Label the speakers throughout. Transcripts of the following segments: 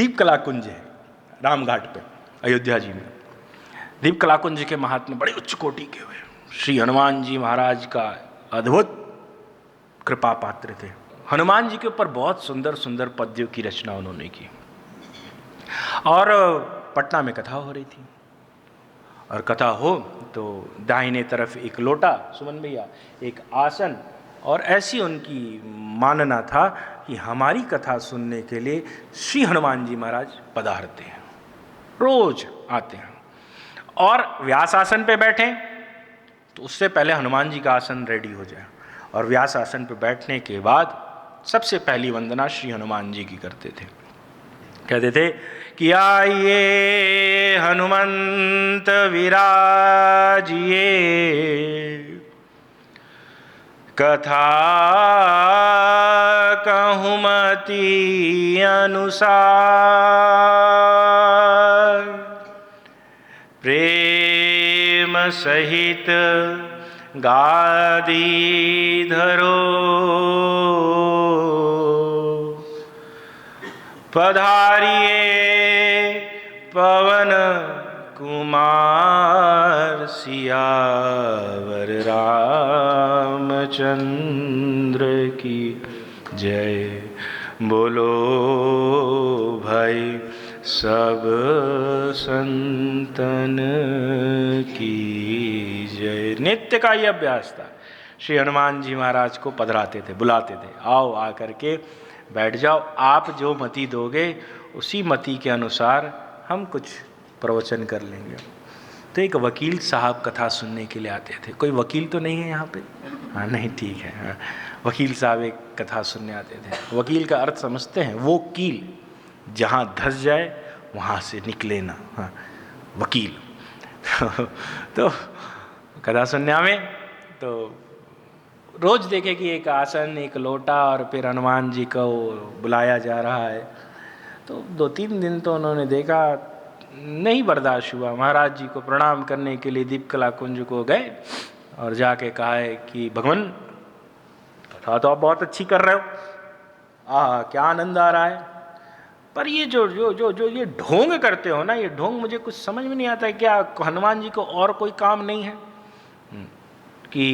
Speaker 1: दीप कला कुंज है रामघाट पे अयोध्या जी में। दीप कला कुंज के महात्मा बड़े उच्च कोटि के हुए, श्री हनुमान जी महाराज का अद्भुत कृपा पात्र थे। हनुमान जी के ऊपर बहुत सुंदर सुंदर पद्यों की रचना उन्होंने की। और पटना में कथा हो रही थी, और कथा हो तो दाहिने तरफ एक लोटा, सुमन भैया, एक आसन, और ऐसी उनकी मानना था कि हमारी कथा सुनने के लिए श्री हनुमान जी महाराज पधारते हैं, रोज आते हैं। और व्यास आसन पे बैठें तो उससे पहले हनुमान जी का आसन रेडी हो जाए, और व्यास आसन पे बैठने के बाद सबसे पहली वंदना श्री हनुमान जी की करते थे। कहते थे कि आइए हनुमंत विराजिए, कथा कहूमति अनुसार, प्रेम सहित गादी धरो, पधारिए पवन कुमार सियावर रामचंद्र की जय। बोलो भाई सब संतन की जय। नित्य का ये अभ्यास था। श्री हनुमान जी महाराज को पधराते थे, बुलाते थे, आओ आकर के बैठ जाओ, आप जो मति दोगे उसी मति के अनुसार हम कुछ प्रवचन कर लेंगे। तो एक वकील साहब कथा सुनने के लिए आते थे। कोई वकील तो नहीं है यहाँ पे? हाँ, नहीं, ठीक है। हाँ, वकील साहब एक कथा सुनने आते थे। वकील का अर्थ समझते हैं? वो कील जहाँ धस जाए वहाँ से निकले ना। हाँ, वकील। तो कथा सुनने में तो रोज देखे कि एक आसन, एक लोटा, और फिर हनुमान जी को बुलाया जा रहा है। तो 2-3 दिन तो उन्होंने देखा, नहीं बर्दाश्त हुआ। महाराज जी को प्रणाम करने के लिए दीप कला कुंज को गए और जाके कहा है कि भगवान कथा तो आप बहुत अच्छी कर रहे हो, क्या आनंद आ रहा है, पर ये जो जो जो जो ये ढोंग करते हो ना, ये ढोंग मुझे कुछ समझ में नहीं आता है। क्या हनुमान जी को और कोई काम नहीं है कि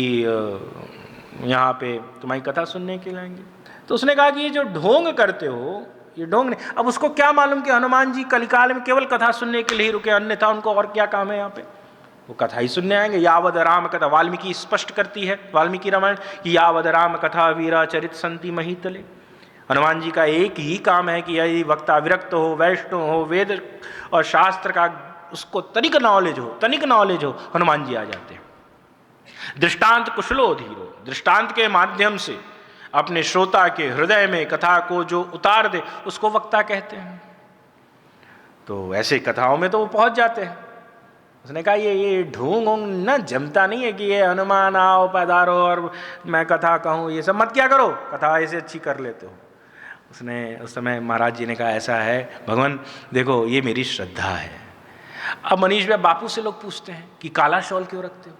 Speaker 1: यहाँ पे तुम्हारी कथा सुनने के लिए आएंगे? तो उसने कहा कि ये जो ढोंग करते हो, ये ढोंग नहीं। अब उसको क्या मालूम कि हनुमान जी कलिकाल में केवल कथा सुनने के लिए ही रुके, अन्यथा उनको और क्या काम है यहाँ पे? वो कथा ही सुनने आएंगे। यावद राम कथा, वाल्मीकि स्पष्ट करती है, वाल्मीकि रामायण, कि यावद राम कथा वीरा चरित संति महीतले। हनुमान जी का एक ही काम है कि यदि वक्ता विरक्त हो, वैष्णव हो, वेद और शास्त्र का उसको तनिक नॉलेज हो, हनुमान जी आ जाते हैं। दृष्टांत कुशलो धीरो, दृष्टांत के माध्यम से अपने श्रोता के हृदय में कथा को जो उतार दे उसको वक्ता कहते हैं। तो ऐसे कथाओं में तो वो पहुंच जाते हैं। उसने कहा ये ढोंग न जमता नहीं है कि ये हनुमान आओ पधारो और मैं कथा कहूँ, ये सब मत क्या करो, कथा ऐसे अच्छी कर लेते हो। उसने उस समय महाराज जी ने कहा ऐसा है भगवान, देखो ये मेरी श्रद्धा है। अब मनीष भाई बापू से लोग पूछते हैं कि काला शॉल क्यों रखते हो?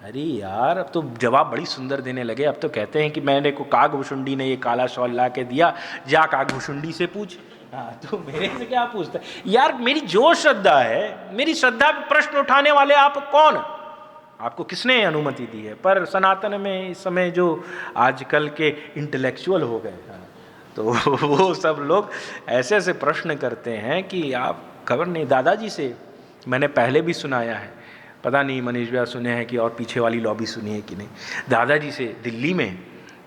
Speaker 1: अरे यार, अब तो जवाब बड़ी सुंदर देने लगे। अब तो कहते हैं कि मैंने को कागभुषुंडी ने ये काला शॉल ला के दिया, जा कागभुषुंडी से पूछ। हाँ, तो मेरे से क्या पूछता है यार? मेरी जो श्रद्धा है, मेरी श्रद्धा पे प्रश्न उठाने वाले आप कौन? आपको किसने अनुमति दी है? पर सनातन में इस समय जो आजकल के इंटेलेक्चुअल हो गए, तो वो सब लोग ऐसे ऐसे प्रश्न करते हैं कि आप खबर नहीं। दादाजी से मैंने पहले भी सुनाया है, पता नहीं मनीष भैया सुने हैं कि और पीछे वाली लॉबी सुनी है कि नहीं। दादाजी से दिल्ली में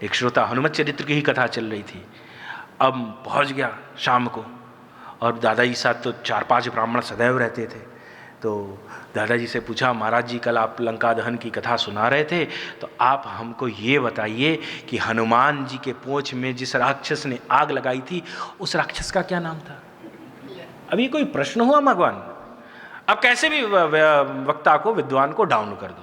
Speaker 1: एक श्रोता, हनुमत चरित्र की ही कथा चल रही थी। अब पहुंच गया शाम को, और दादाजी साथ तो 4-5 ब्राह्मण सदैव रहते थे। तो दादाजी से पूछा, महाराज जी कल आप लंका दहन की कथा सुना रहे थे, तो आप हमको ये बताइए कि हनुमान जी के पूंछ में जिस राक्षस ने आग लगाई थी, उस राक्षस का क्या नाम था? अभी कोई प्रश्न हुआ भगवान? अब कैसे भी वक्ता को, विद्वान को डाउन कर दो,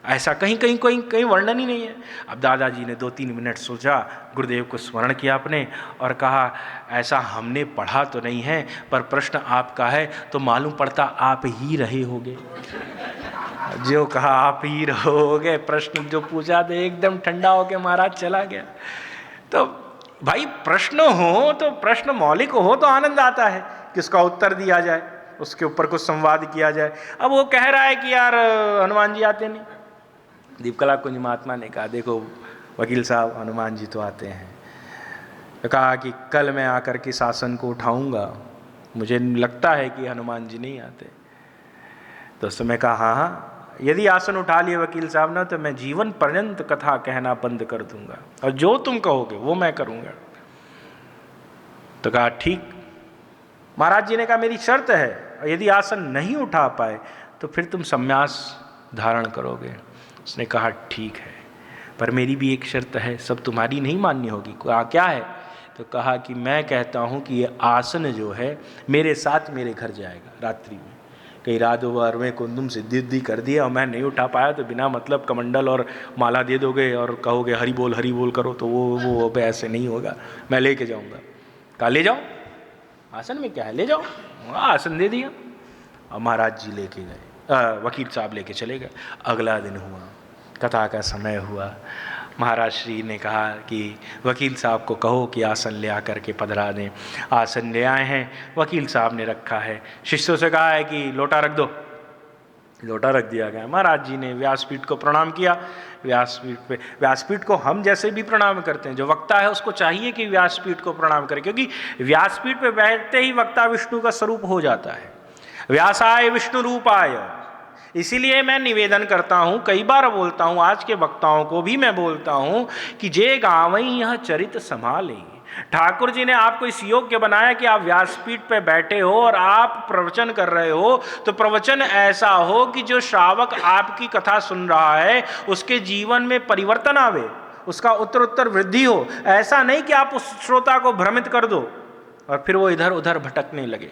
Speaker 1: ऐसा कहीं वर्णन ही नहीं है। अब दादाजी ने 2-3 मिनट सोचा, गुरुदेव को स्मरण किया अपने, और कहा ऐसा हमने पढ़ा तो नहीं है, पर प्रश्न आपका है तो मालूम पड़ता आप ही रहे होगे। जो कहा आप ही रहोगे, प्रश्न जो पूछा तो एकदम ठंडा होके महाराज चला गया। तो भाई प्रश्न हो तो प्रश्न मौलिक हो तो आनंद आता है कि उसका उत्तर दिया जाए, उसके ऊपर कुछ संवाद किया जाए। अब वो कह रहा है कि यार हनुमान जी आते नहीं। दीपकला कुंज महात्मा ने कहा देखो वकील साहब, हनुमान जी तो आते हैं। तो कहा कि कल मैं आकर के शासन को उठाऊंगा, मुझे लगता है कि हनुमान जी नहीं आते। तो उस समय कहा हाँ हाँ, यदि आसन उठा लिए वकील साहब ना तो मैं जीवन पर्यंत कथा कहना बंद कर दूंगा और जो तुम कहोगे वो मैं करूंगा। तो कहा ठीक। महाराज जी ने कहा मेरी शर्त है, यदि आसन नहीं उठा पाए तो फिर तुम संन्यास धारण करोगे। उसने कहा ठीक है, पर मेरी भी एक शर्त है, सब तुम्हारी नहीं मान्य होगी। कहा क्या है? तो कहा कि मैं कहता हूँ कि ये आसन जो है मेरे साथ मेरे घर जाएगा रात्रि में। कहीं रात भर में कुंदुम सिद्धि कर दिया और मैं नहीं उठा पाया तो बिना मतलब कमंडल और माला दे दोगे और कहोगे हरि बोल करो, तो वो ऐसे नहीं होगा, मैं लेके जाऊँगा। कहा ले जाओ, आसन में क्या है, ले जाओ। आसन दे दिया और महाराज जी लेके गए, वकील साहब लेके चले गए। अगला दिन हुआ, कथा का समय हुआ। महाराज श्री ने कहा कि वकील साहब को कहो कि आसन ले आकर के पधरा दें। आसन ले आए हैं, वकील साहब ने रखा है। शिष्यों से कहा है कि लोटा रख दो, लोटा रख दिया गया। महाराज जी ने व्यासपीठ को प्रणाम किया। व्यासपीठ को हम जैसे भी प्रणाम करते हैं, जो वक्ता है उसको चाहिए कि व्यासपीठ को प्रणाम करे, क्योंकि व्यासपीठ पे बैठते ही वक्ता विष्णु का स्वरूप हो जाता है। व्यासाय विष्णु रूपाय। इसीलिए मैं निवेदन करता हूँ, कई बार बोलता हूँ, आज के वक्ताओं को भी मैं बोलता हूँ कि जे गावई यह चरित संभाले। ठाकुर जी ने आपको इस योग्य बनाया कि आप व्यासपीठ पे बैठे हो और आप प्रवचन कर रहे हो, तो प्रवचन ऐसा हो कि जो श्रावक आपकी कथा सुन रहा है उसके जीवन में परिवर्तन आवे, उसका उत्तर वृद्धि हो। ऐसा नहीं कि आप उस श्रोता को भ्रमित कर दो और फिर वो इधर उधर भटकने लगे।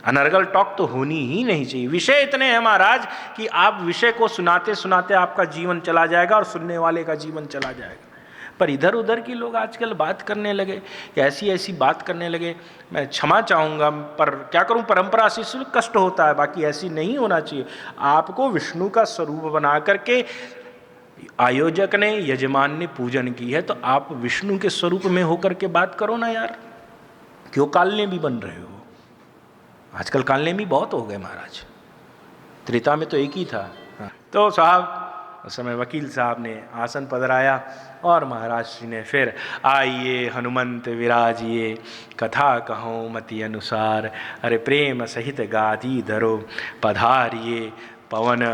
Speaker 1: अनर्गल टॉक तो होनी ही नहीं चाहिए। विषय इतने हैं महाराज कि आप विषय को सुनाते सुनाते आपका जीवन चला जाएगा और सुनने वाले का जीवन चला जाएगा। पर इधर उधर की लोग आजकल बात करने लगे, ऐसी ऐसी बात करने लगे। मैं क्षमा चाहूँगा, पर क्या करूँ, परंपरा से इसलिए कष्ट होता है, बाकी ऐसी नहीं होना चाहिए। आपको विष्णु का स्वरूप बना करके आयोजक ने, यजमान ने पूजन की है, तो आप विष्णु के स्वरूप में होकर के बात करो ना यार। क्यों कालने भी बन रहे हो? आजकल कालने भी बहुत हो गए महाराज, त्रेता में तो एक ही था। तो साहब उस समय वकील साहब ने आसन पधराया और महाराज श्री ने फिर आइए हनुमंत विराजिए, कथा कहो मति अनुसार, अरे प्रेम सहित गादी धरो पधारिए पवन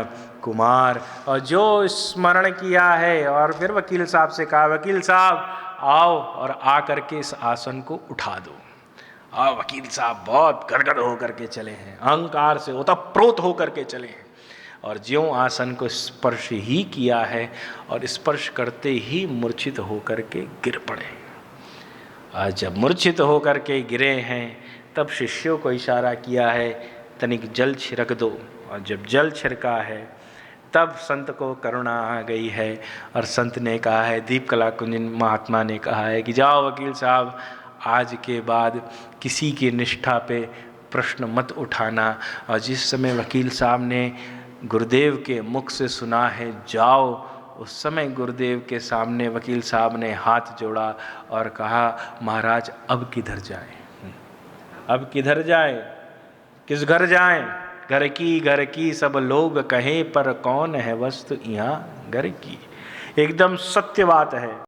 Speaker 1: कुमार। और जो स्मरण किया है, और फिर वकील साहब से कहा वकील साहब आओ और आ करके इस आसन को उठा दो। और वकील साहब बहुत गदगद होकर के चले हैं, अहंकार से ओतप्रोत होकर के चले हैं, और ज्यों आसन को स्पर्श ही किया है और स्पर्श करते ही मूर्छित होकर के गिर पड़े। और जब मूर्छित होकर के गिरे हैं तब शिष्यों को इशारा किया है तनिक जल छिड़क दो, और जब जल छिड़का है तब संत को करुणा आ गई है और संत ने कहा है, दीपकला कुंज महात्मा ने कहा है कि जाओ वकील साहब, आज के बाद किसी की निष्ठा पे प्रश्न मत उठाना। और जिस समय वकील साहब ने गुरुदेव के मुख से सुना है जाओ, उस समय गुरुदेव के सामने वकील साहब ने हाथ जोड़ा और कहा महाराज अब किधर जाएं, अब किधर जाएं, किस घर जाएं? घर की सब लोग कहें, पर कौन है वस्तु यहाँ घर की। एकदम सत्य बात है।